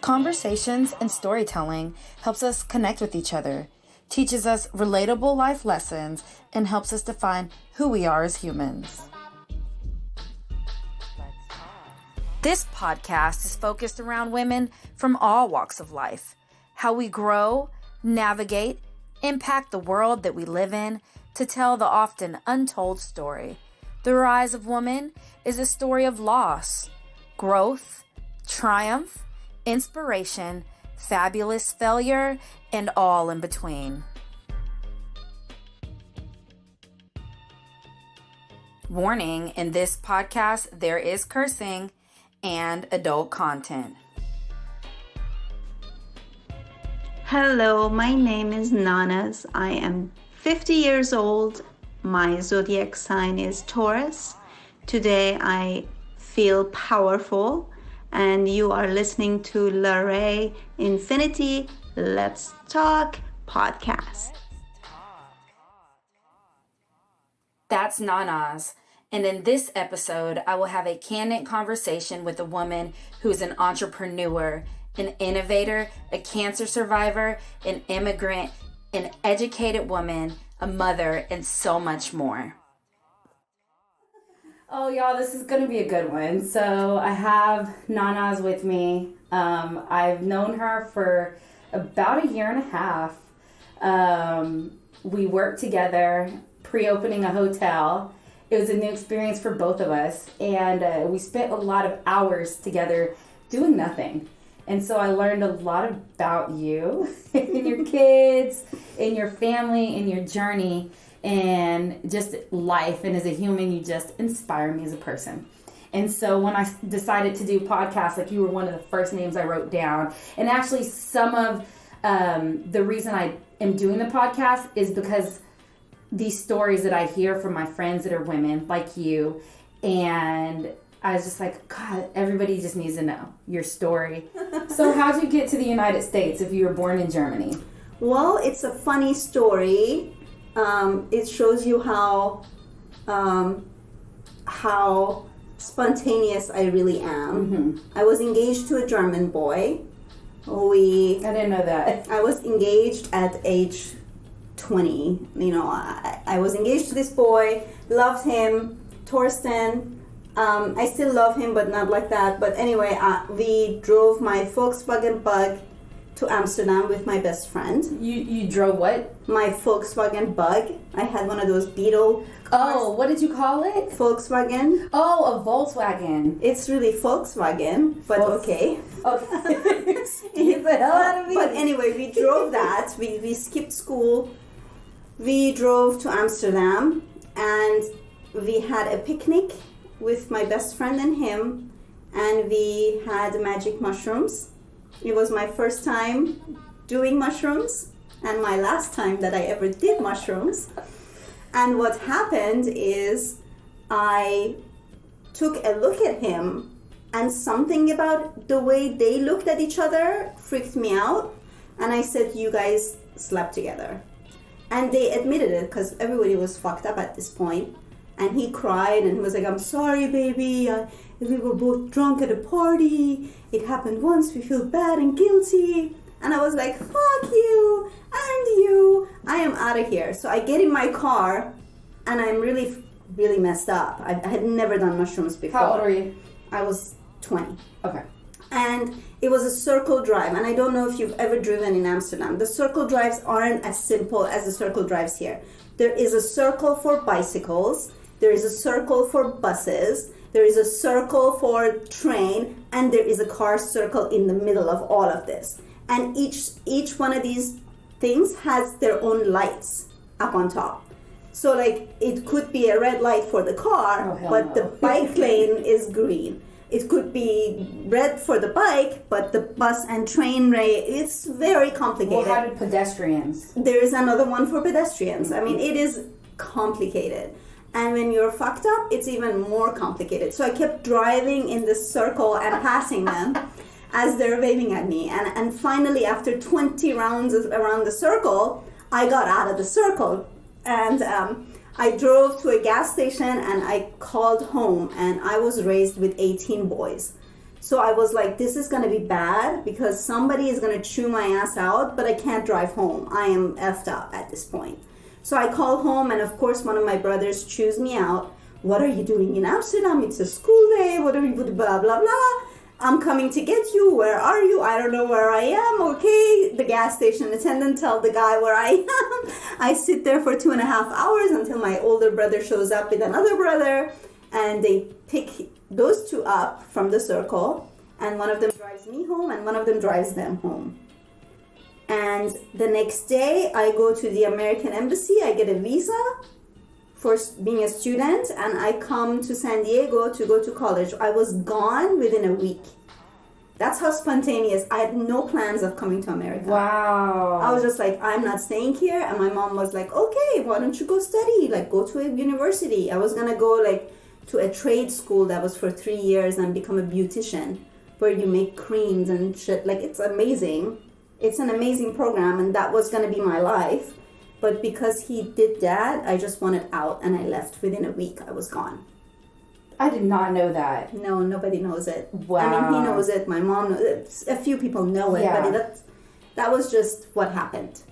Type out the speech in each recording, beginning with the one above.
Conversations and storytelling helps us connect with each other, teaches us relatable life lessons, and helps us define who we are as humans. This podcast is focused around women from all walks of life, how we grow, navigate, impact the world that we live in to tell the often untold story. The Rise of Woman is a story of loss, growth, triumph, inspiration, fabulous failure, and all in between. Warning, in this podcast, there is cursing and adult content. Hello, my name is Nanaz. I am 50 years old. My zodiac sign is Taurus. Today I feel powerful, and you are listening to LaRae Infinity Let's Talk podcast. That's Nanaz. And in this episode, I will have a candid conversation with a woman who is an entrepreneur, an innovator, a cancer survivor, an immigrant, an educated woman, a mother, and so much more. Oh, y'all, this is going to be a good one. So I have Nanaz with me. I've known her for about a year and a half. We worked together pre-opening a hotel. It was a new experience for both of us, and we spent a lot of hours together doing nothing. And so I learned a lot about you and your kids and your family and your journey and just life. And as a human, you just inspire me as a person. And so when I decided to do podcasts, like, you were one of the first names I wrote down. And actually some of the reason I am doing the podcast is because these stories that I hear from my friends that are women like you, and I was just like, God, everybody just needs to know your story. So how'd you get to the United States if you were born in Germany? Well, it's a funny story. It shows you how spontaneous I really am. Mm-hmm. I was engaged to a German boy. I didn't know that. I was engaged at age 20. I was engaged to this boy, loved him, Torsten. I still love him, but not like that. But anyway, we drove my Volkswagen Bug to Amsterdam with my best friend. You drove what? My Volkswagen Bug. I had one of those Beetle cars. Oh, what did you call it? Volkswagen. Oh, a Volkswagen. It's really Volkswagen, but okay. Okay. Excuse the hell out of me. But anyway, we drove that. We skipped school. We drove to Amsterdam, and we had a picnic with my best friend and him, and we had magic mushrooms. It was my first time doing mushrooms and my last time that I ever did mushrooms. And what happened is I took a look at him, and something about the way they looked at each other freaked me out, and I said, you guys slept together. And they admitted it because everybody was fucked up at this point. And he cried and he was like, I'm sorry, baby. We were both drunk at a party. It happened once. We feel bad and guilty. And I was like, fuck you and you. I am out of here. So I get in my car, and I'm really, really messed up. I had never done mushrooms before. How old are you? I was 20. Okay. And it was a circle drive. And I don't know if you've ever driven in Amsterdam. The circle drives aren't as simple as the circle drives here. There is a circle for bicycles. There is a circle for buses, there is a circle for train, and there is a car circle in the middle of all of this. And each one of these things has their own lights up on top. So like, it could be a red light for the car, but the bike lane is green. It could be red for the bike, but the bus and train it's very complicated. Well, how do pedestrians? There is another one for pedestrians. I mean, it is complicated. And when you're fucked up, it's even more complicated. So I kept driving in this circle and passing them as they're waving at me. And finally, after 20 rounds around the circle, I got out of the circle. And I drove to a gas station and I called home. And I was raised with 18 boys. So I was like, this is going to be bad because somebody is going to chew my ass out, but I can't drive home. I am effed up at this point. So I call home, and of course, one of my brothers chews me out. What are you doing in Amsterdam? It's a school day. What are you, blah, blah, blah. I'm coming to get you. Where are you? I don't know where I am. Okay. The gas station attendant tell the guy where I am. I sit there for 2.5 hours until my older brother shows up with another brother, and they pick those two up from the circle, and one of them drives me home and one of them drives them home. And the next day I go to the American embassy. I get a visa for being a student, and I come to San Diego to go to college. I was gone within a week. That's how spontaneous. I had no plans of coming to America. Wow. I was just like, I'm not staying here. And my mom was like, okay, why don't you go study? Like, go to a university. I was gonna go like to a trade school that was for 3 years and become a beautician, where you make creams and shit. Like, it's amazing. It's an amazing program, and that was gonna be my life. But because he did that, I just wanted out, and I left within a week. I was gone. I did not know that. No, nobody knows it. Wow. I mean, he knows it. My mom knows it. A few people know it, Yeah. but that was just what happened.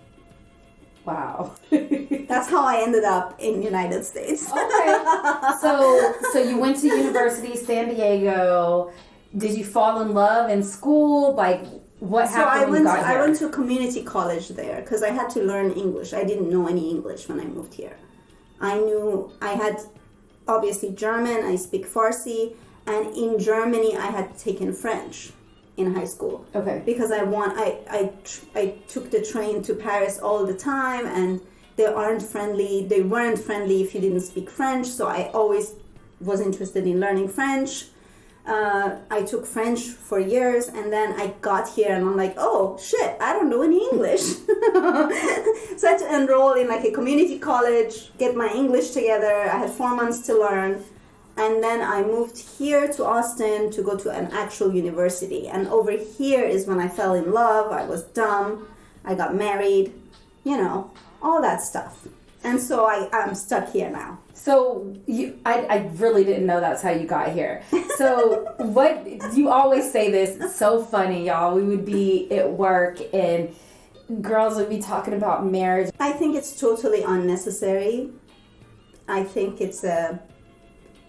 Wow. That's how I ended up in United States. Okay. So you went to University of San Diego. Did you fall in love in school? Like, what happened when you got here? I went to community college there because I had to learn English. I didn't know any English when I moved here. I had obviously German. I speak Farsi, and in Germany I had taken French in high school. Okay. Because I took the train to Paris all the time, and they weren't friendly if you didn't speak French. So I always was interested in learning French. I took French for years, and then I got here and I'm like, oh shit, I don't know any English. So I had to enroll in like a community college, get my English together. I had 4 months to learn, and then I moved here to Austin to go to an actual university. And over here is when I fell in love. I was dumb. I got married, all that stuff. And so I'm stuck here now. So I really didn't know that's how you got here. So what, you always say this, it's so funny, y'all. We would be at work and girls would be talking about marriage. I think it's totally unnecessary. I think it's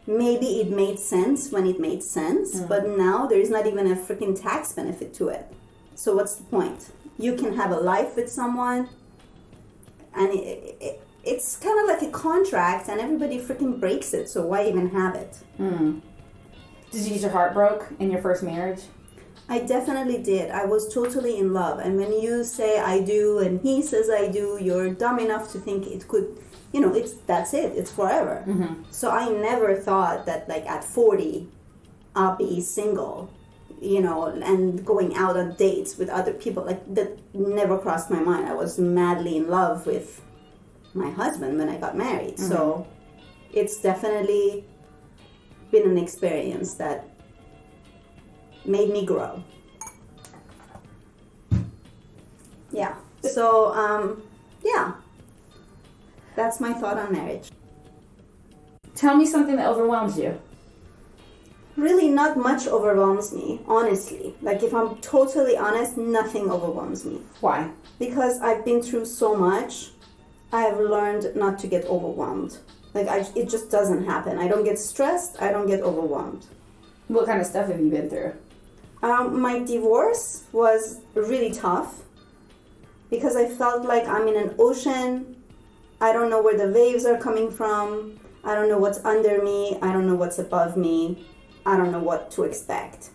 maybe it made sense when it made sense, but now there is not even a freaking tax benefit to it. So what's the point? You can have a life with someone, and it's kind of like a contract, and everybody freaking breaks it, so why even have it? Did you get your heart broke in your first marriage? I definitely did. I was totally in love, and when you say I do and he says I do, you're dumb enough to think it could, that's it, it's forever. So I never thought that like at 40 I'll be single, and going out on dates with other people. Like, that never crossed my mind. I was madly in love with my husband when I got married. So it's definitely been an experience that made me grow. Yeah. So, that's my thought on marriage. Tell me something that overwhelms you. Really, not much overwhelms me, honestly. Like, if I'm totally honest, nothing overwhelms me. Why? Because I've been through so much. I have learned not to get overwhelmed. Like, it just doesn't happen. I don't get stressed. I don't get overwhelmed. What kind of stuff have you been through? My divorce was really tough because I felt like I'm in an ocean. I don't know where the waves are coming from. I don't know what's under me. I don't know what's above me. I don't know what to expect.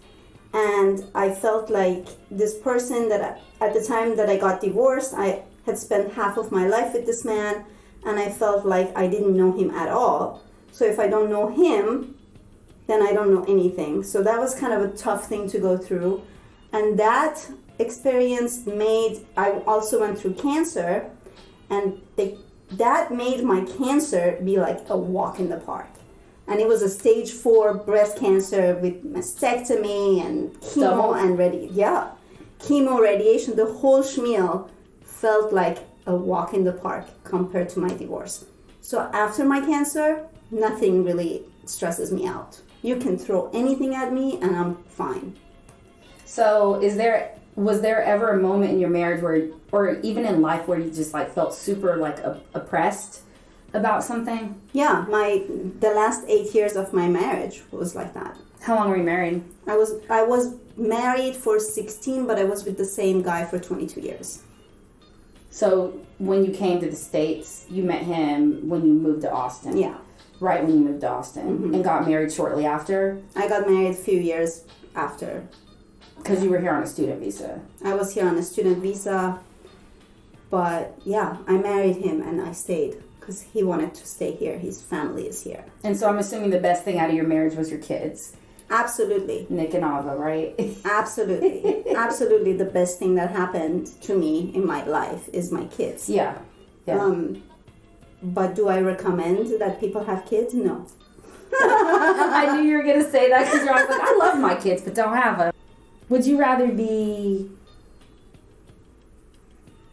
And I felt like this person that at the time that I got divorced, I had spent half of my life with this man, and I felt like I didn't know him at all. So if I don't know him, then I don't know anything. So that was kind of a tough thing to go through. And that experience I also went through cancer, and that made my cancer be like a walk in the park. And it was a stage 4 breast cancer with mastectomy and chemo chemo, radiation, the whole schmeal felt like a walk in the park compared to my divorce. So after my cancer, nothing really stresses me out. You can throw anything at me and I'm fine. So was there ever a moment in your marriage where, or even in life, where you just like felt super like oppressed about something? Yeah, the last 8 years of my marriage was like that. How long were you married? I was married for 16, but I was with the same guy for 22 years. So when you came to the States, you met him when you moved to Austin. Yeah. Right when you moved to Austin. And got married shortly after? I got married a few years after. Because you were here on a student visa. I was here on a student visa. But yeah, I married him and I stayed because he wanted to stay here. His family is here. And so I'm assuming the best thing out of your marriage was your kids. Absolutely. Nick and Ava, right? Absolutely. Absolutely the best thing that happened to me in my life is my kids. Yeah. But do I recommend that people have kids? No. I knew you were going to say that because you're always like, I love my kids, but don't have them. Would you rather be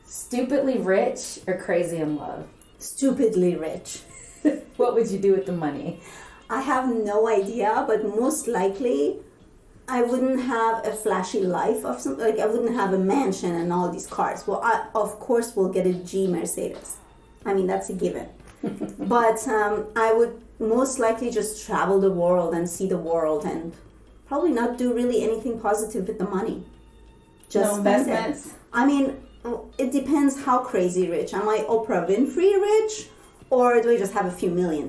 stupidly rich or crazy in love? Stupidly rich. What would you do with the money? I have no idea, but most likely I wouldn't have a flashy life of something. Like I wouldn't have a mansion and all these cars. Well, I of course will get a G Mercedes. I mean, that's a given. But I would most likely just travel the world and see the world and probably not do really anything positive with the money. Just no investments? I mean, it depends how crazy rich. Am I Oprah Winfrey rich? Or do I just have a few $1 million?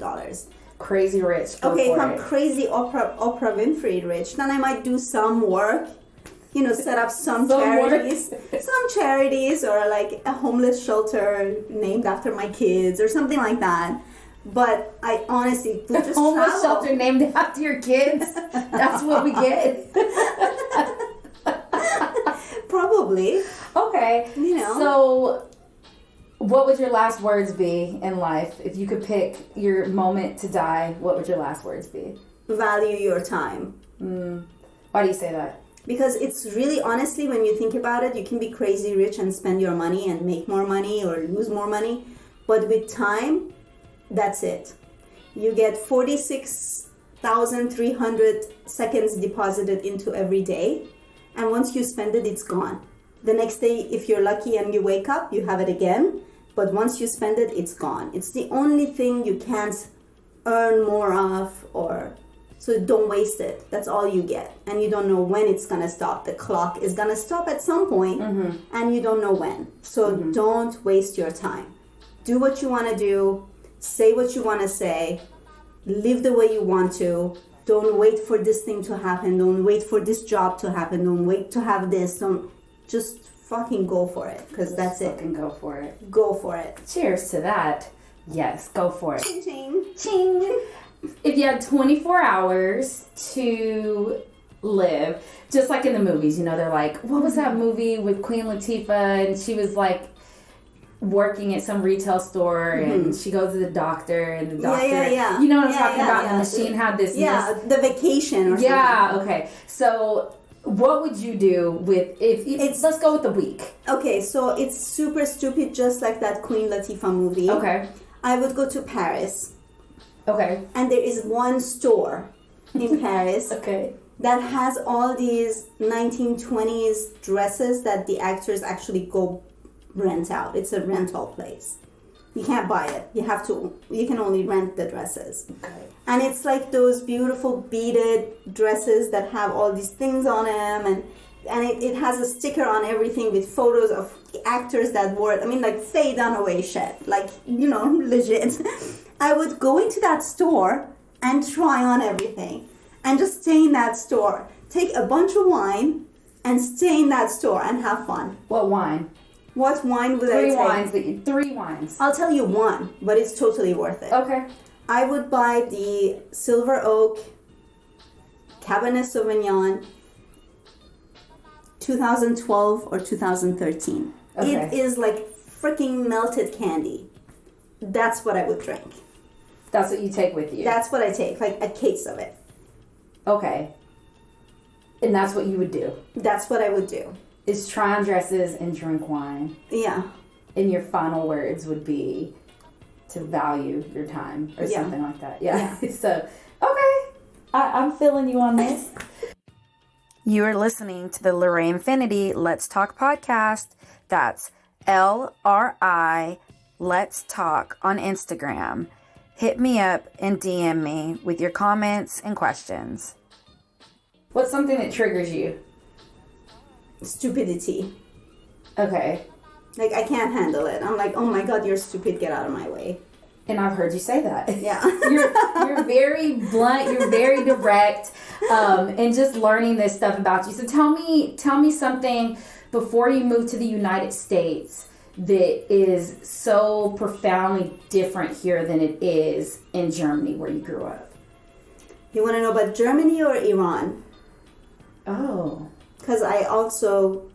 Crazy rich. Okay, if I'm crazy Oprah Winfrey rich, then I might do some work. Set up some charities. Some charities or like a homeless shelter named after my kids or something like that. But I honestly would just homeless travel. Shelter named after your kids? That's what we get? Probably. Okay. So what would your last words be in life? If you could pick your moment to die, what would your last words be? Value your time. Why do you say that? Because it's really, honestly, when you think about it, you can be crazy rich and spend your money and make more money or lose more money. But with time, that's it. You get 46,300 seconds deposited into every day. And once you spend it, it's gone. The next day, if you're lucky and you wake up, you have it again. But once you spend it, it's gone. It's the only thing you can't earn more of or... So don't waste it. That's all you get. And you don't know when it's going to stop. The clock is going to stop at some point, and you don't know when. So don't waste your time. Do what you want to do. Say what you want to say. Live the way you want to. Don't wait for this thing to happen. Don't wait for this job to happen. Don't wait to have this. Don't just fucking go for it, because that's it. Fucking go for it. Go for it. Cheers to that. Yes, go for it. Ching, ching. Ching. If you had 24 hours to live, just like in the movies, they're like, what was that movie with Queen Latifah? And she was like working at some retail store and she goes to the doctor and the doctor, yeah. You know what I'm talking about? And the machine had this. The vacation or something. Yeah, okay. So what would you do with, let's go with the week. Okay, so it's super stupid, just like that Queen Latifah movie. Okay. I would go to Paris. Okay. And there is one store in Paris that has all these 1920s dresses that the actors actually go rent out. It's a rental place. You can't buy it. You can only rent the dresses. Okay. And it's like those beautiful beaded dresses that have all these things on them, and it has a sticker on everything with photos of actors that wore it. I mean, like Faye Dunaway shit. Like, legit. I would go into that store and try on everything and just stay in that store. Take a bunch of wine and stay in that store and have fun. What wine? What wine would I take? 3 wines. I'll tell you one, but it's totally worth it. Okay. I would buy the Silver Oak Cabernet Sauvignon 2012 or 2013. Okay. It is like freaking melted candy. That's what I would drink. That's what you take with you? That's what I take, like a case of it. Okay. And that's what you would do? That's what I would do. Is try on dresses and drink wine. Yeah. And your final words would be to value your time or something like that. Yeah. So, okay. I'm feeling you on this. You are listening to the LaRae Infinity Let's Talk podcast. That's LRI Let's Talk on Instagram. Hit me up and DM me with your comments and questions. What's something that triggers you? Stupidity. Okay. Like, I can't handle it. I'm like, oh my God, you're stupid. Get out of my way. And I've heard you say that. Yeah. You're very blunt. You're very direct. And just learning this stuff about you. So tell me something before you moved to the United States that is so profoundly different here than it is in Germany where you grew up. You want to know about Germany or Iran? Oh. Because I also,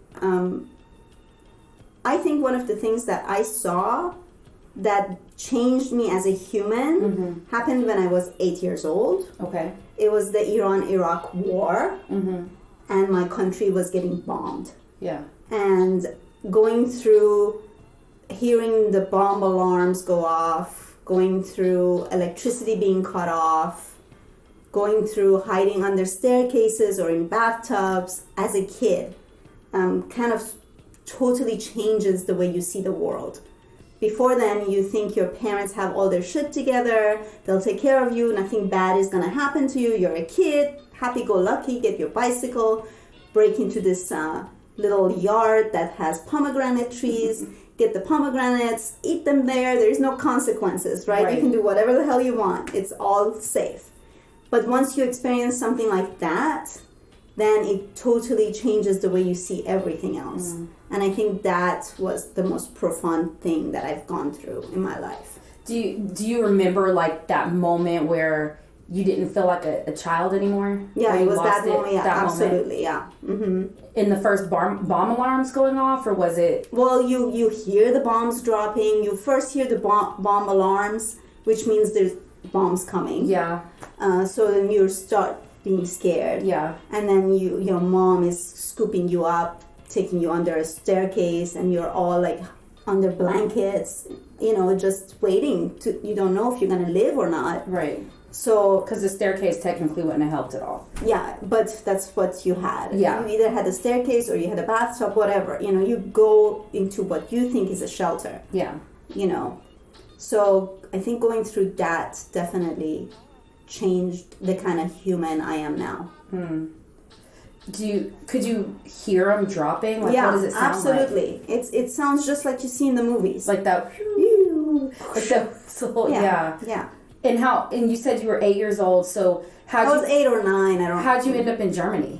I think one of the things that I saw that changed me as a human happened when I was 8 years old. Okay. It was the Iran-Iraq war, and my country was getting bombed. Yeah. And going through hearing the bomb alarms go off, going through electricity being cut off, going through hiding under staircases or in bathtubs as a kid, kind of totally changes the way you see the world. Before then, you think your parents have all their shit together, they'll take care of you, nothing bad is gonna happen to you, you're a kid, happy-go-lucky, get your bicycle, break into this little yard that has pomegranate trees, get the pomegranates, eat them there's no consequences, right? You can do whatever the hell you want, it's all safe. But once you experience something like that, then it totally changes the way you see everything else. And I think that was the most profound thing that I've gone through in my life. Do you remember like that moment where you didn't feel like a child anymore? Yeah, it was that moment. Yeah, absolutely. Yeah. In the first bomb alarms going off, or was it? Well, you hear the bombs dropping. You first hear the bomb alarms, which means there's bombs coming. Yeah. So then you start being scared. Yeah. And then your mom is scooping you up, taking you under a staircase, and you're all like under blankets, just waiting you don't know if you're going to live or not. Right. So, because the staircase technically wouldn't have helped at all. Yeah, but that's what you had. Yeah. You either had a staircase or you had a bathtub, whatever. You go into what you think is a shelter. Yeah. So I think going through that definitely changed the kind of human I am now. Could you hear them dropping? Like, yeah, what does it sound absolutely. like? It sounds just like you see in the movies. Like that. Like that. So, Yeah. And you said you were 8 years old. So I was 8 or 9. How'd you end up in Germany?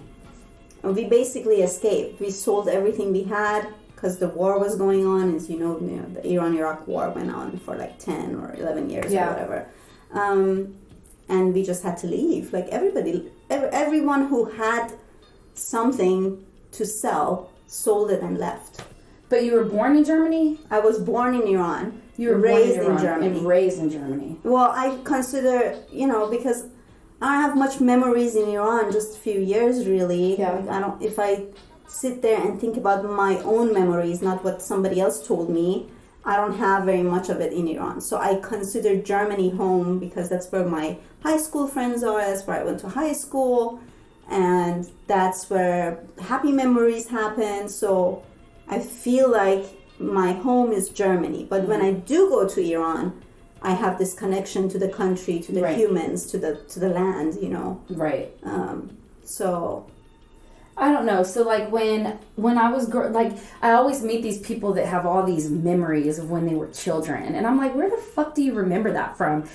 We basically escaped. We sold everything we had because the war was going on. As you know, the Iran-Iraq war went on for like 10 or 11 years or whatever. And we just had to leave. Like everyone who had something to sell sold it and left. But you were born in Germany? I was born in Iran. You were raised in Germany. And raised in Germany. Well, I consider, because I don't have much memories in Iran, just a few years really. Yeah. If I sit there and think about my own memories, not what somebody else told me, I don't have very much of it in Iran. So I consider Germany home because that's where my high school friends are, that's where I went to high school, and that's where happy memories happen. So I feel like my home is Germany. But when I do go to Iran, I have this connection to the country, to the humans, to the land, Right. So I don't know. So like when I was I always meet these people that have all these memories of when they were children, and I'm like, where the fuck do you remember that from?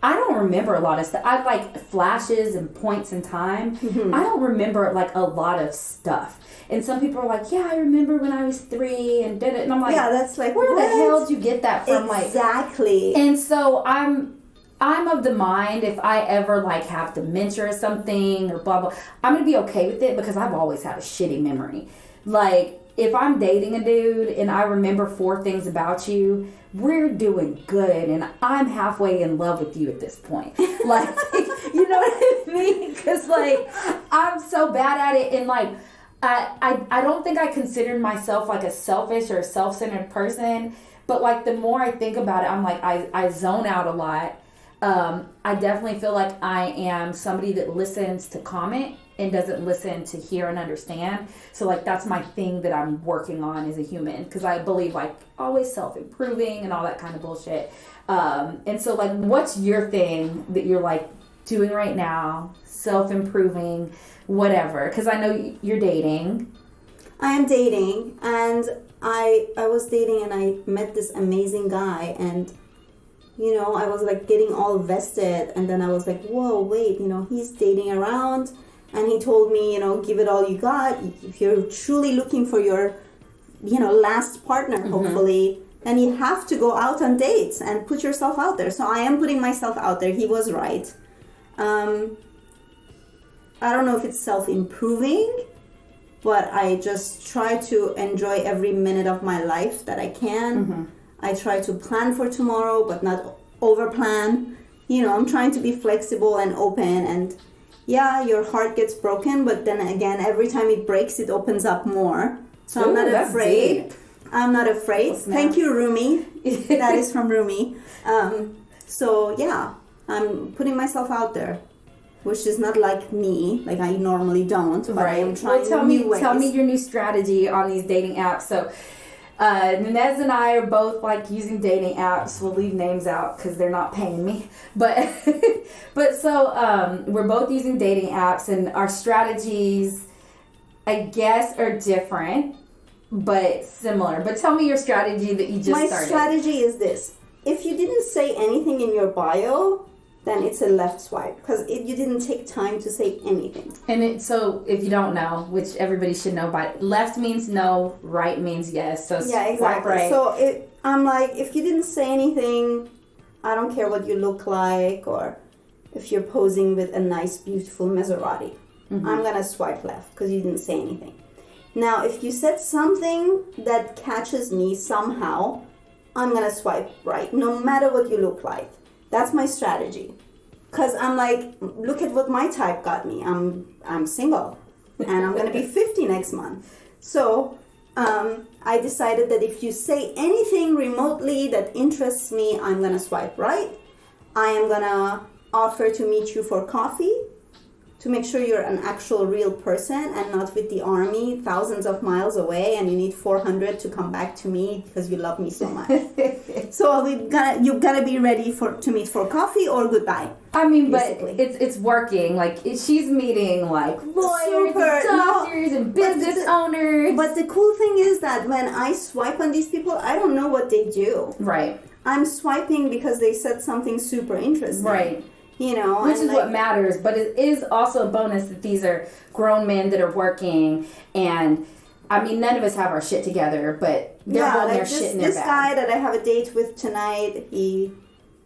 I don't remember a lot of stuff. I like flashes and points in time. I don't remember like a lot of stuff. And some people are like, yeah, I remember when I was 3 and did it. And I'm like, yeah, that's like, where the hell did you get that from? Exactly. And so I'm of the mind, if I ever like have dementia or something or blah blah, I'm gonna be okay with it because I've always had a shitty memory. Like if I'm dating a dude and I remember 4 things about you, we're doing good and I'm halfway in love with you at this point. Like, you know what I mean? Because like I'm so bad at it, and like I don't think I considered myself like a selfish or a self-centered person, but like the more I think about it, I'm like I zone out a lot. I definitely feel like I am somebody that listens to comment and doesn't listen to hear and understand. So like that's my thing that I'm working on as a human, because I believe like always self-improving and all that kind of bullshit. And so like what's your thing that you're like doing right now, self-improving, whatever? Because I know you're dating. I am dating, and I was dating and I met this amazing guy, and you know, I was like getting all vested, and then I was like, whoa, wait, you know, he's dating around, and he told me, you know, give it all you got. If you're truly looking for your, you know, last partner, hopefully, then you have to go out on dates and put yourself out there. So I am putting myself out there. He was right. I don't know if it's self-improving, but I just try to enjoy every minute of my life that I can. I try to plan for tomorrow, but not over-plan. You know, I'm trying to be flexible and open, and yeah, your heart gets broken, but then again, every time it breaks, it opens up more. So I'm not afraid. I'm not afraid. Thank you, Rumi. That is from Rumi. So yeah, I'm putting myself out there, which is not like me, like I normally don't, but I am trying new ways. Tell me your new strategy on these dating apps. So Nanaz and I are both like using dating apps. We'll leave names out because they're not paying me. But so we're both using dating apps, and our strategies, I guess, are different but similar. But tell me your strategy that you just started. My strategy is this: if you didn't say anything in your bio, then it's a left swipe, because you didn't take time to say anything. And so if you don't know, which everybody should know, but left means no, right means yes. So yeah, exactly. Right. So I'm like, if you didn't say anything, I don't care what you look like, or if you're posing with a nice, beautiful Maserati, I'm gonna swipe left because you didn't say anything. Now, if you said something that catches me somehow, I'm gonna swipe right, no matter what you look like. That's my strategy. Because I'm like, look at what my type got me. I'm single. And I'm going to be 50 next month. So I decided that if you say anything remotely that interests me, I'm going to swipe right. I am going to offer to meet you for coffee, to make sure you're an actual real person and not with the army thousands of miles away and you need 400 to come back to me because you love me so much. So you gotta be ready to meet for coffee or goodbye. I mean, basically. But it's working. Like she's meeting like lawyers and doctors and business owners. But the cool thing is that when I swipe on these people, I don't know what they do. Right. I'm swiping because they said something super interesting. Right. You know, which is what matters, but it is also a bonus that these are grown men that are working, and I mean, none of us have our shit together, but they're holding their shit in their bag. This guy that I have a date with tonight, he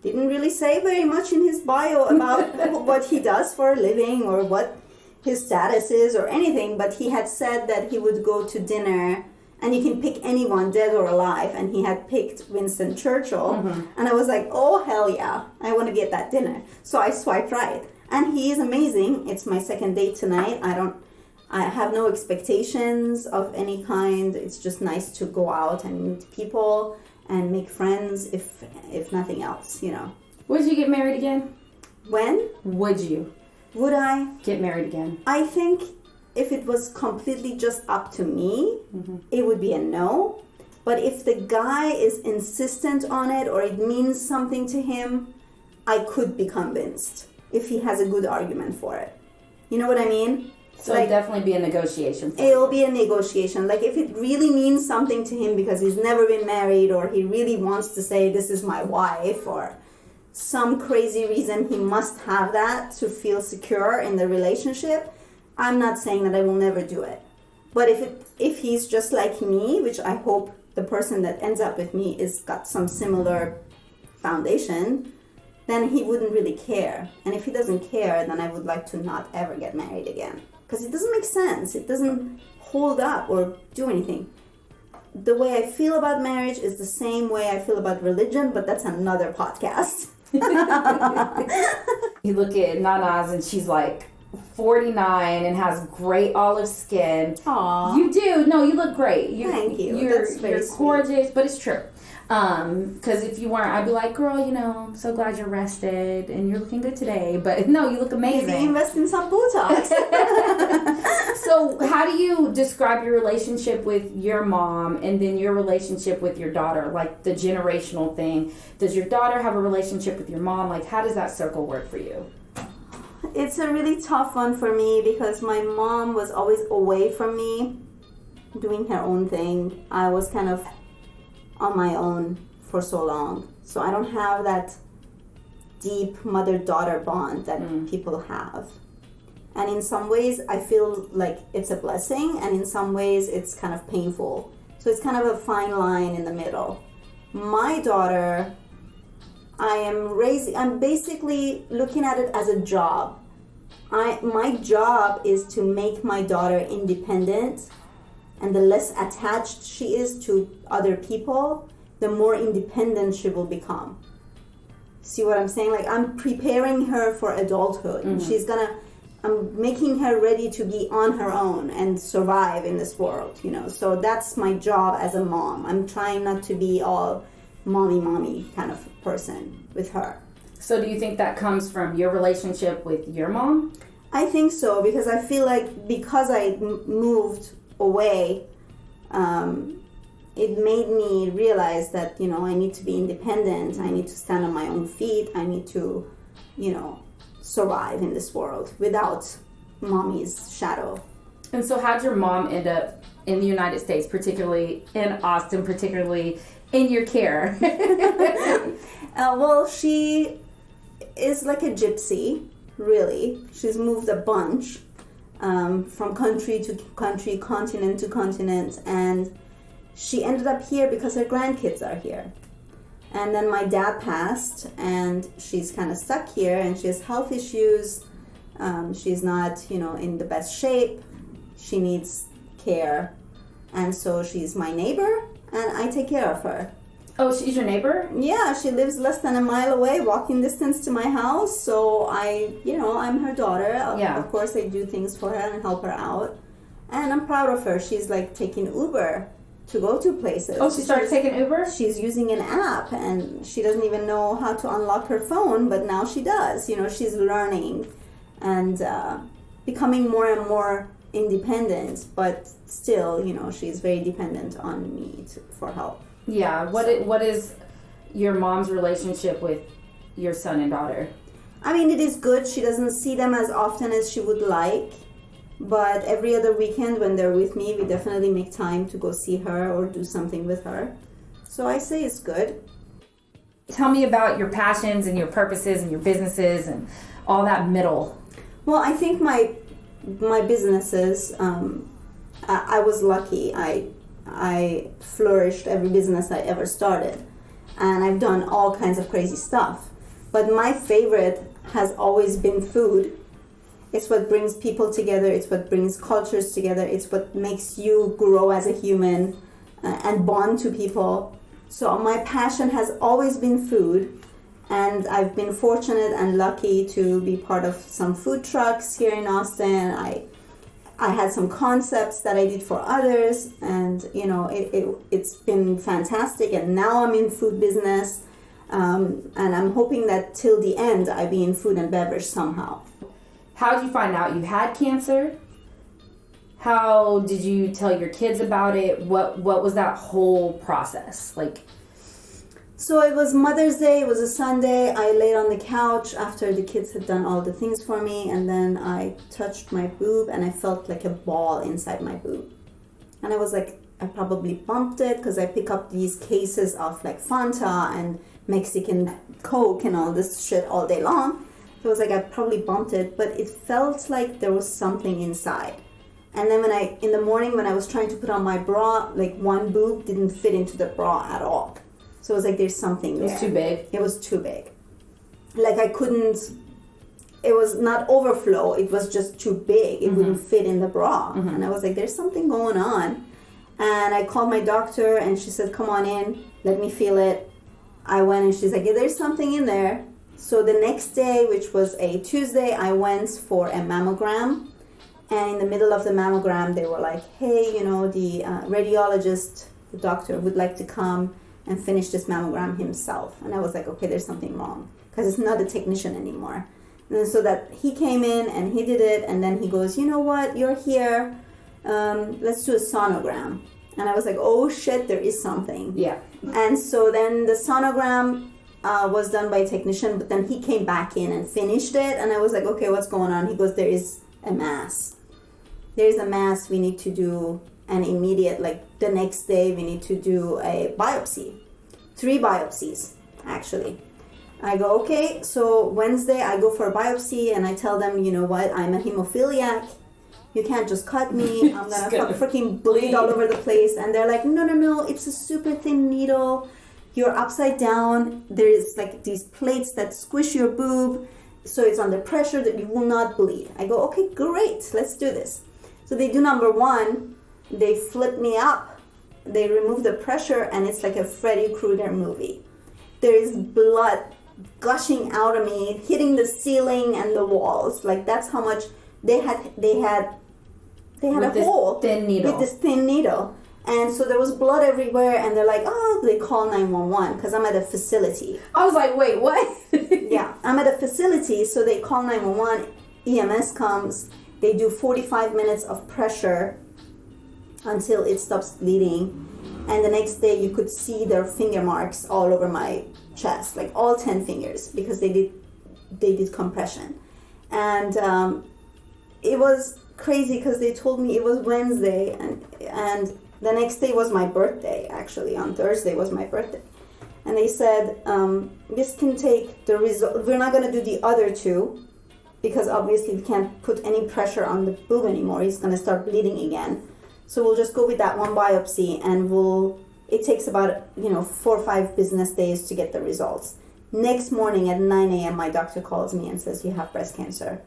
didn't really say very much in his bio about what he does for a living or what his status is or anything, but he had said that he would go to dinner. And you can pick anyone, dead or alive. And he had picked Winston Churchill. And I was like, oh, hell yeah. I want to be at that dinner. So I swiped right. And he is amazing. It's my second date tonight. I have no expectations of any kind. It's just nice to go out and meet people and make friends, if nothing else, you know. Would you get married again? When? Would you? Would I? Get married again? I think if it was completely just up to me, it would be a no. But if the guy is insistent on it or it means something to him, I could be convinced if he has a good argument for it. You know what I mean? So it'll definitely be a negotiation. It'll be a negotiation. Like if it really means something to him because he's never been married or he really wants to say this is my wife or some crazy reason he must have that to feel secure in the relationship, I'm not saying that I will never do it. But if he's just like me, which I hope the person that ends up with me is got some similar foundation, then he wouldn't really care. And if he doesn't care, then I would like to not ever get married again. Because it doesn't make sense. It doesn't hold up or do anything. The way I feel about marriage is the same way I feel about religion, but that's another podcast. You look at Nanaz and she's like 49 and has great olive skin. Aww. You do. No, you look great. Thank you. You're gorgeous, but it's true. Because if you weren't, I'd be like, girl, I'm so glad you're rested and you're looking good today. But no, you look amazing. Maybe invest in some Botox. So how do you describe your relationship with your mom and then your relationship with your daughter, like the generational thing? Does your daughter have a relationship with your mom? Like, how does that circle work for you? It's a really tough one for me because my mom was always away from me, doing her own thing. I was kind of on my own for so long. So I don't have that deep mother-daughter bond that people have. And in some ways, I feel like it's a blessing, and in some ways, it's kind of painful. So it's kind of a fine line in the middle. My daughter, I'm basically looking at it as a job. My job is to make my daughter independent, and the less attached she is to other people, the more independent she will become. See what I'm saying? Like, I'm preparing her for adulthood. Mm-hmm. I'm making her ready to be on her own and survive in this world, So that's my job as a mom. I'm trying not to be all mommy kind of person with her. So do you think that comes from your relationship with your mom? I think so, because I feel like because I moved away, it made me realize that, I need to be independent. I need to stand on my own feet. I need to, survive in this world without mommy's shadow. And so how'd your mom end up in the United States, particularly in Austin, particularly in your care? Well, she is like a gypsy, really. She's moved a bunch from country to country, continent to continent, and she ended up here because her grandkids are here. And then my dad passed, and she's kind of stuck here, and she has health issues. She's not, in the best shape. She needs care. And so she's my neighbor, and I take care of her. Oh, she's your neighbor? Yeah, she lives less than a mile away, walking distance to my house. So I'm her daughter. Yeah. Of course, I do things for her and help her out. And I'm proud of her. She's like taking Uber to go to places. Oh, she started taking Uber? She's using an app, and she doesn't even know how to unlock her phone, but now she does. She's learning and becoming more and more independent, but still, she's very dependent on me for help. Yeah. What is your mom's relationship with your son and daughter? I mean, it is good. She doesn't see them as often as she would like. But every other weekend when they're with me, we definitely make time to go see her or do something with her. So I say it's good. Tell me about your passions and your purposes and your businesses and all that middle. Well, I think my businesses, I was lucky. I flourished every business I ever started. And I've done all kinds of crazy stuff. But my favorite has always been food. It's what brings people together. It's what brings cultures together. It's what makes you grow as a human and bond to people. So my passion has always been food. And I've been fortunate and lucky to be part of some food trucks here in Austin. I had some concepts that I did for others. And, it's been fantastic. And now I'm in food business. And I'm hoping that till the end, I be in food and beverage somehow. How did you find out you had cancer? How did you tell your kids about it? What was that whole process like? So it was Mother's Day. It was a Sunday. I laid on the couch after the kids had done all the things for me, and then I touched my boob, and I felt like a ball inside my boob. And I was like, I probably bumped it because I pick up these cases of like Fanta and Mexican Coke and all this shit all day long. It was like I probably bumped it, but it felt like there was something inside. And then in the morning when I was trying to put on my bra, like one boob didn't fit into the bra at all. So it was like there's something there. It was too big? It was too big. Like it was not overflow, it was just too big. It wouldn't fit in the bra. And I was like, there's something going on. And I called my doctor and she said, come on in, let me feel it. I went and she's like, yeah, there's something in there. So the next day, which was a Tuesday, I went for a mammogram. And in the middle of the mammogram, they were like, hey, the radiologist, the doctor, would like to come and finish this mammogram himself. And I was like, okay, there's something wrong because it's not a technician anymore. And then so that he came in and he did it, and then he goes, you know what, you're here, let's do a sonogram. And I was like, oh shit, there is something. Yeah. And so then the sonogram was done by a technician, but then he came back in and finished it. And I was like, okay, what's going on? He goes, there is a mass. There is a mass. We need to do an immediate, like the next day, we need to do a biopsy. 3 biopsies, actually. I go, okay, so Wednesday I go for a biopsy and I tell them, you know what, I'm a hemophiliac. You can't just cut me. I'm gonna freaking bleed all over the place. And they're like, no, it's a super thin needle. You're upside down. There's like these plates that squish your boob. So it's under pressure that you will not bleed. I go, okay, great. Let's do this. So they do number 1. They flip me up. They remove the pressure and it's like a Freddy Krueger movie. There is blood gushing out of me, hitting the ceiling and the walls. Like that's how much they had with a hole thin needle. With this thin needle. And so there was blood everywhere, and they're like, oh, they call 911 because I'm at a facility. I was like, wait, what? Yeah, I'm at a facility, so they call 911, EMS comes, they do 45 minutes of pressure until it stops bleeding. And the next day you could see their finger marks all over my chest, like all 10 fingers, because they did compression. And it was crazy because they told me it was Wednesday and the next day was my birthday. Actually, on Thursday was my birthday. And they said, this can take the result. We're not going to do the other 2 because obviously we can't put any pressure on the boob anymore. He's going to start bleeding again. So we'll just go with that 1 biopsy, and it takes about 4 or 5 business days to get the results. Next morning at 9 a.m. my doctor calls me and says, you have breast cancer.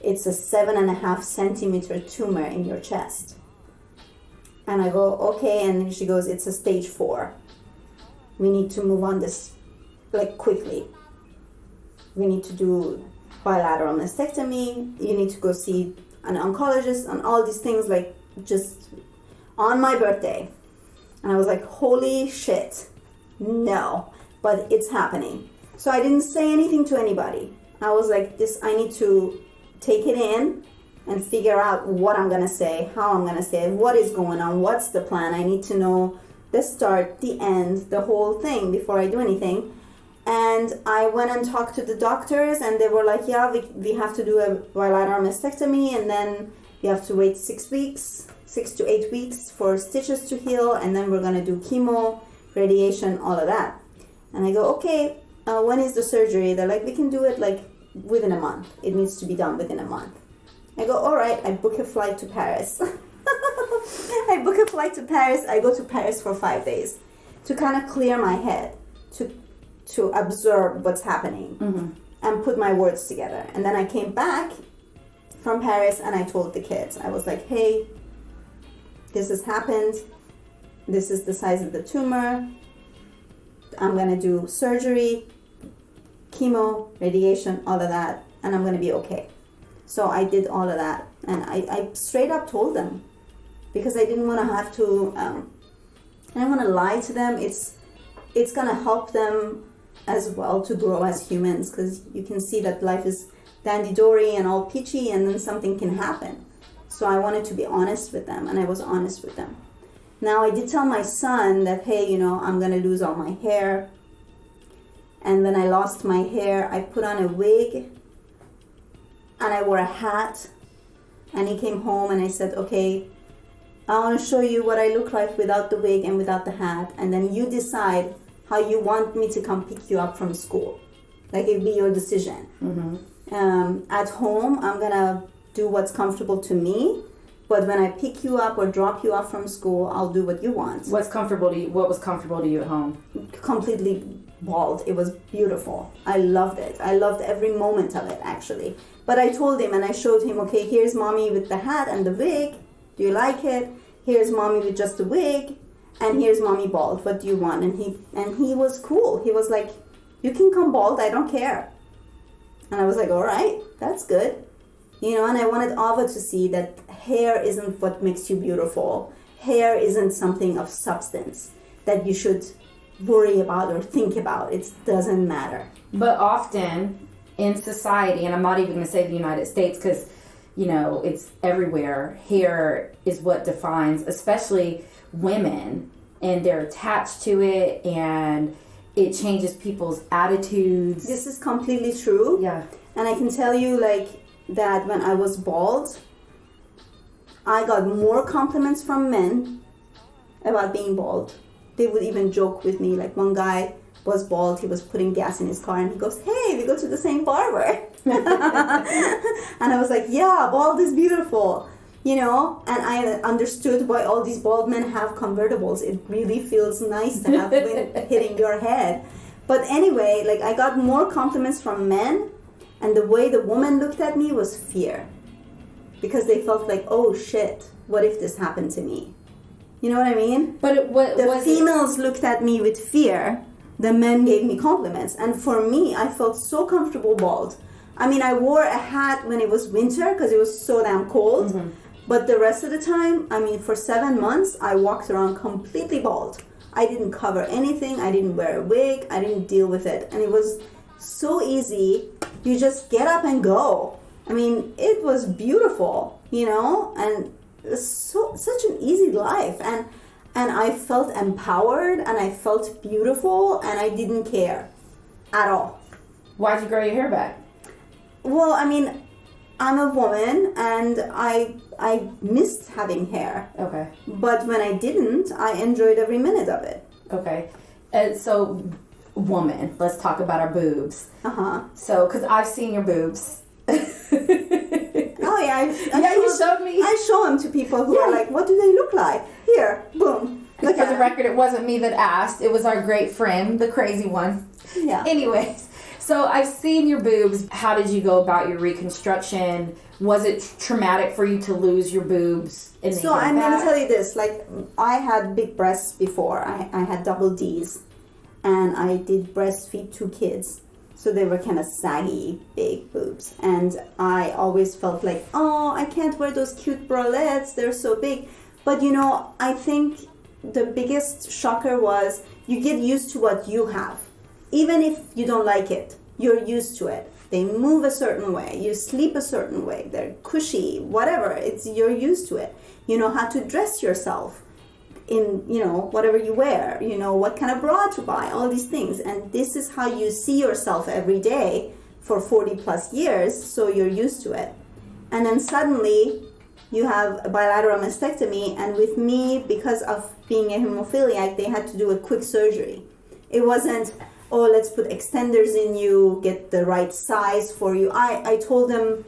It's a 7.5 centimeter tumor in your chest. And I go, okay. And then she goes, it's a stage 4. We need to move on this like quickly. We need to do bilateral mastectomy. You need to go see an oncologist and all these things, like just on my birthday. And I was like, holy shit, no, but it's happening. So I didn't say anything to anybody. I was like, I need to take it in and figure out what I'm going to say, how I'm going to say it, what is going on, what's the plan. I need to know the start, the end, the whole thing before I do anything. And I went and talked to the doctors, and they were like, yeah, we have to do a bilateral mastectomy, and then you have to wait 6 to 8 weeks for stitches to heal, and then we're going to do chemo, radiation, all of that. And I go, okay, when is the surgery? They're like, we can do it like within a month. It needs to be done within a month. I go, all right. I book a flight to Paris. I book a flight to Paris. I go to Paris for 5 days to kind of clear my head, to absorb what's happening, and put my words together. And then I came back from Paris and I told the kids, I was like, hey, this has happened. This is the size of the tumor. I'm going to do surgery, chemo, radiation, all of that, and I'm going to be okay. So I did all of that, and I straight up told them, because I didn't want to have to, I didn't want to lie to them. It's going to help them as well to grow as humans, because you can see that life is dandy-dory and all peachy, and then something can happen. So I wanted to be honest with them, and I was honest with them. Now, I did tell my son that, hey, I'm going to lose all my hair. And then I lost my hair. I put on a wig, and I wore a hat. And he came home, and I said, okay, I want to show you what I look like without the wig and without the hat. And then you decide how you want me to come pick you up from school. Like, it'd be your decision. At home, I'm going to do what's comfortable to me. But when I pick you up or drop you off from school, I'll do what you want. What's comfortable to you? What was comfortable to you at home? Completely bald. It was beautiful. I loved it. I loved every moment of it, actually. But I told him and I showed him, okay, here's mommy with the hat and the wig. Do you like it? Here's mommy with just the wig. And here's mommy bald. What do you want? And he was cool. He was like, you can come bald. I don't care. And I was like, all right, that's good. And I wanted Ava to see that hair isn't what makes you beautiful. Hair isn't something of substance that you should worry about or think about. It doesn't matter. But often in society, and I'm not even going to say the United States because, you know, it's everywhere, hair is what defines, especially women, and they're attached to it, and it changes people's attitudes. This is completely true. Yeah. And I can tell you, like, that when I was bald, I got more compliments from men about being bald. They would even joke with me. Like, one guy was bald, he was putting gas in his car, and he goes, "Hey, we go to the same barber." And I was like, yeah, bald is beautiful, you know. And I understood why all these bald men have convertibles. It really feels nice to have wind hitting your head. But anyway, like, I got more compliments from men, and the way the woman looked at me was fear, because they felt like, oh shit, what if this happened to me? You know what I mean? But the females looked at me with fear. The men gave me compliments. And for me, I felt so comfortable bald. I mean, I wore a hat when it was winter because it was so damn cold. Mm-hmm. But the rest of the time, I mean, for 7 months, I walked around completely bald. I didn't cover anything. I didn't wear a wig. I didn't deal with it. And it was so easy. You just get up and go. I mean, it was beautiful, you know, and it was such an easy life. And I felt empowered, and I felt beautiful, and I didn't care at all. Why'd you grow your hair back? Well, I mean, I'm a woman, and I missed having hair. Okay. But when I didn't, I enjoyed every minute of it. Okay. So, woman, let's talk about our boobs. Uh-huh. So, because I've seen your boobs. Oh, yeah. You showed me. I show them to people who are like, what do they look like? Here, boom. Look, for the record, it wasn't me that asked. It was our great friend, the crazy one. Yeah. Anyways, so I've seen your boobs. How did you go about your reconstruction? Was it traumatic for you to lose your boobs? So I'm going to tell you this. Like, I had big breasts before. I had double D's. And I did breastfeed 2 kids. So they were kind of saggy, big boobs. And I always felt like, oh, I can't wear those cute bralettes. They're so big. But, you know, I think the biggest shocker was you get used to what you have. Even if you don't like it, you're used to it. They move a certain way. You sleep a certain way. They're cushy, whatever. You're used to it. You know how to dress yourself in, you know, whatever you wear. You know what kind of bra to buy, all these things. And this is how you see yourself every day for 40 plus years, so you're used to it. And then suddenly you have a bilateral mastectomy, and with me, because of being a hemophiliac, they had to do a quick surgery. It wasn't, oh, let's put extenders in you, get the right size for you. I told them,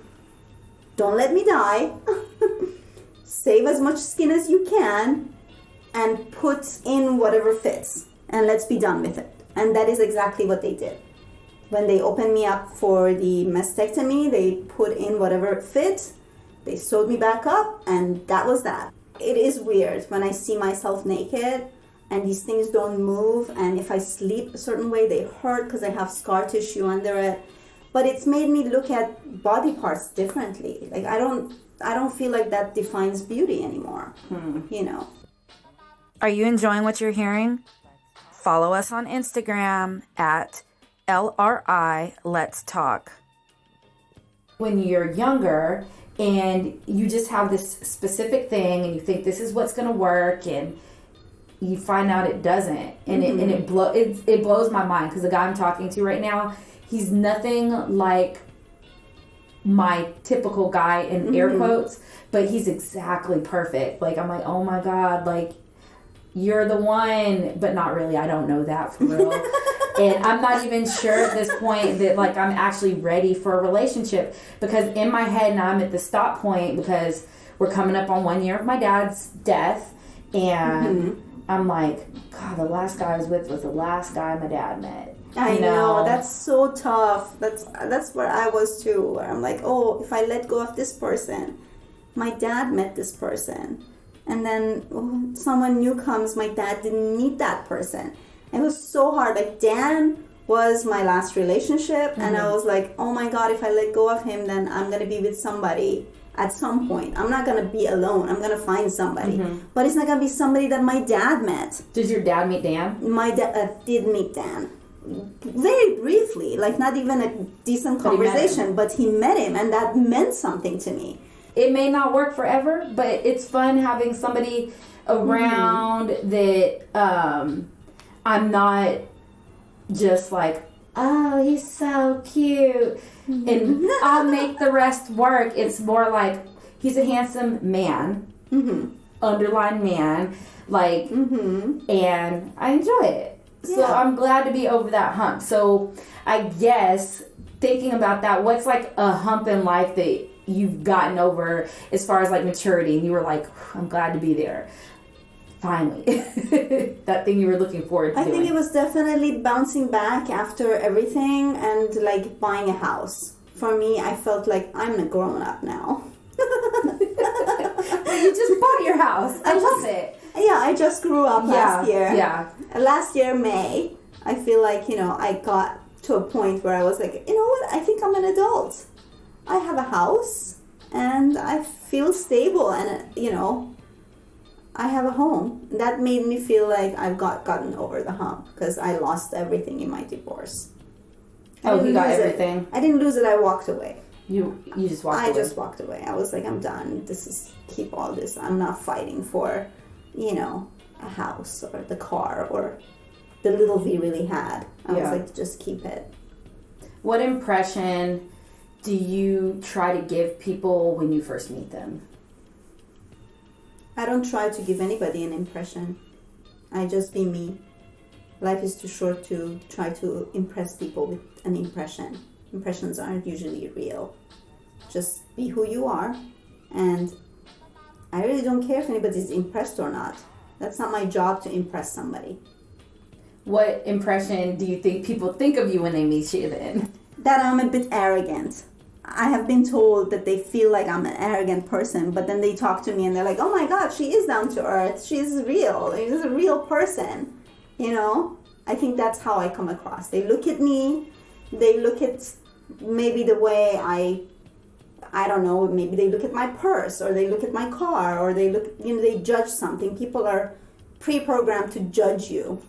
don't let me die. Save as much skin as you can and put in whatever fits, and let's be done with it. And that is exactly what they did. When they opened me up for the mastectomy, they put in whatever fit. They sewed me back up, and that was that. It is weird when I see myself naked and these things don't move, and if I sleep a certain way, they hurt because I have scar tissue under it. But it's made me look at body parts differently. Like, I don't feel like that defines beauty anymore, you know. Are you enjoying what you're hearing? Follow us on Instagram at LRI Let's Talk. When you're younger and you just have this specific thing and you think this is what's going to work, and you find out it doesn't, and it blows my mind, because the guy I'm talking to right now, he's nothing like my typical guy in air quotes, but he's exactly perfect. Like, I'm like, oh my God, like, you're the one, but not really. I don't know that for real. And I'm not even sure at this point that, like, I'm actually ready for a relationship, because in my head now I'm at the stop point, because we're coming up on 1 year of my dad's death, and I'm like, God, the last guy I was with was the last guy my dad met. I know, that's so tough. That's where I was too, where I'm like, oh, if I let go of this person, my dad met this person, and then someone new comes, my dad didn't meet that person. It was so hard. Like, Dan was my last relationship, and I was like, oh my God, if I let go of him, then I'm going to be with somebody at some point. I'm not going to be alone. I'm going to find somebody. Mm-hmm. But it's not going to be somebody that my dad met. Did your dad meet Dan? My dad did meet Dan. Very briefly, like not even a decent conversation, but he met him, and that meant something to me. It may not work forever, but it's fun having somebody around that I'm not just like, oh, he's so cute, and I'll make the rest work. It's more like he's a handsome man, underline man, like, and I enjoy it. So Yeah. I'm glad to be over that hump. So I guess thinking about that, what's like a hump in life that you've gotten over as far as like maturity, and you were like, I'm glad to be there. Finally. That thing you were looking forward to I doing. think it was definitely bouncing back after everything and like buying a house. For me, I felt like I'm a grown up now. You just bought your house. I love it. Yeah, I just grew up last year. Yeah. Last year, May, I feel like, I got to a point where I was like, you know what? I think I'm an adult. I have a house and I feel stable and, I have a home. That made me feel like I've gotten over the hump because I lost everything in my divorce. You got everything? I didn't lose it. I walked away. You just walked away? I just walked away. I was like, I'm done. Keep all this. I'm not fighting for, a house or the car or the little we really had. I was like, just keep it. What impression do you try to give people when you first meet them? I don't try to give anybody an impression. I just be me. Life is too short to try to impress people with an impression. Impressions aren't usually real. Just be who you are, and I really don't care if anybody's impressed or not. That's not my job to impress somebody. What impression do you think people think of you when they meet you then? That I'm a bit arrogant. I have been told that they feel like I'm an arrogant person, but then they talk to me and they're like, oh my God, she is down to earth. She's real. She's a real person. I think that's how I come across. They look at me. They look at maybe the way I don't know, maybe they look at my purse or they look at my car or they judge something. People are pre-programmed to judge you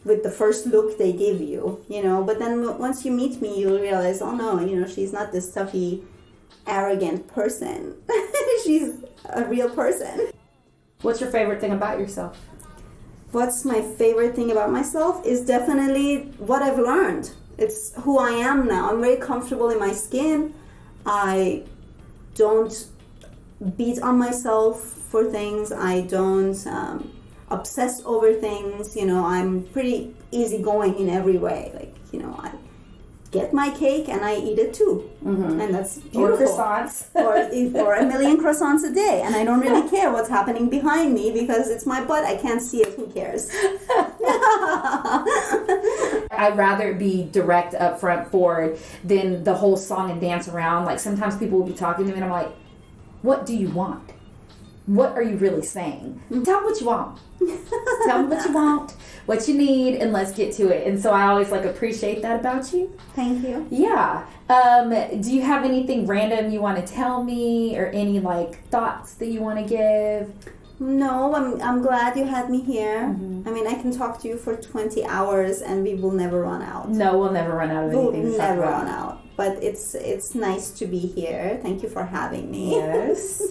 with the first look they give you, but then once you meet me, you'll realize, oh no, she's not this stuffy, arrogant person. She's a real person. What's your favorite thing about yourself? What's my favorite thing about myself is definitely what I've learned. It's who I am now. I'm very comfortable in my skin. I don't beat on myself for things. I don't obsess over things. I'm pretty easygoing in every way. Like, I get my cake and I eat it too. And that's beautiful. Or croissants. or a million croissants a day. And I don't really care what's happening behind me because it's my butt. I can't see it. Who cares? I'd rather be direct, upfront, forward than the whole song and dance around. Like sometimes people will be talking to me and I'm like, what do you want? What are you really saying? Tell me what you want. Tell me what you want, what you need, and let's get to it. And so I always appreciate that about you. Thank you. Yeah. Do you have anything random you want to tell me or any thoughts that you want to give? No, I'm glad you had me here. I mean, I can talk to you for 20 hours and we will never run out. No, we'll never run out of anything. We'll never run out. But it's nice to be here. Thank you for having me. Yes.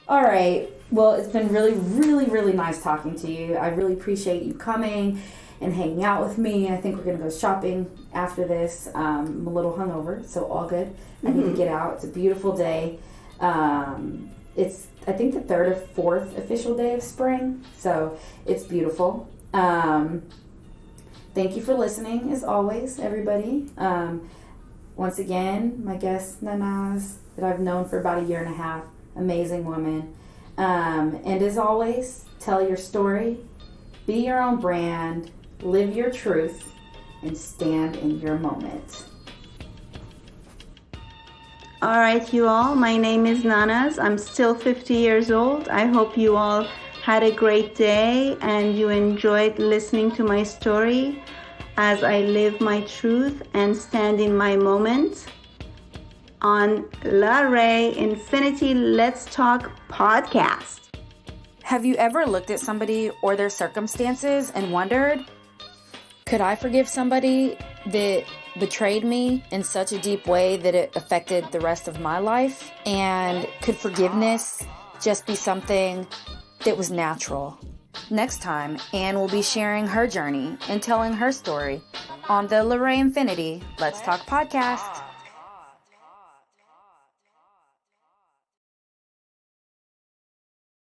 All right. Well, it's been really, really, really nice talking to you. I really appreciate you coming and hanging out with me. I think we're going to go shopping after this. I'm a little hungover, so all good. I need to get out. It's a beautiful day. It's, I think, the 3rd or 4th official day of spring, so it's beautiful. Thank you for listening, as always, everybody. Once again, my guest, Nanaz, that I've known for about 1.5 years. Amazing woman. And as always, tell your story, be your own brand, live your truth, and stand in your moment. All right, you all. My name is Nanaz. I'm still 50 years old. I hope you all had a great day and you enjoyed listening to my story as I live my truth and stand in my moment. on LaRae Infinity Let's Talk podcast. Have you ever looked at somebody or their circumstances and wondered, could I forgive somebody that betrayed me in such a deep way that it affected the rest of my life? And could forgiveness just be something that was natural? Next time, Anne will be sharing her journey and telling her story on the LaRae Infinity Let's Talk podcast.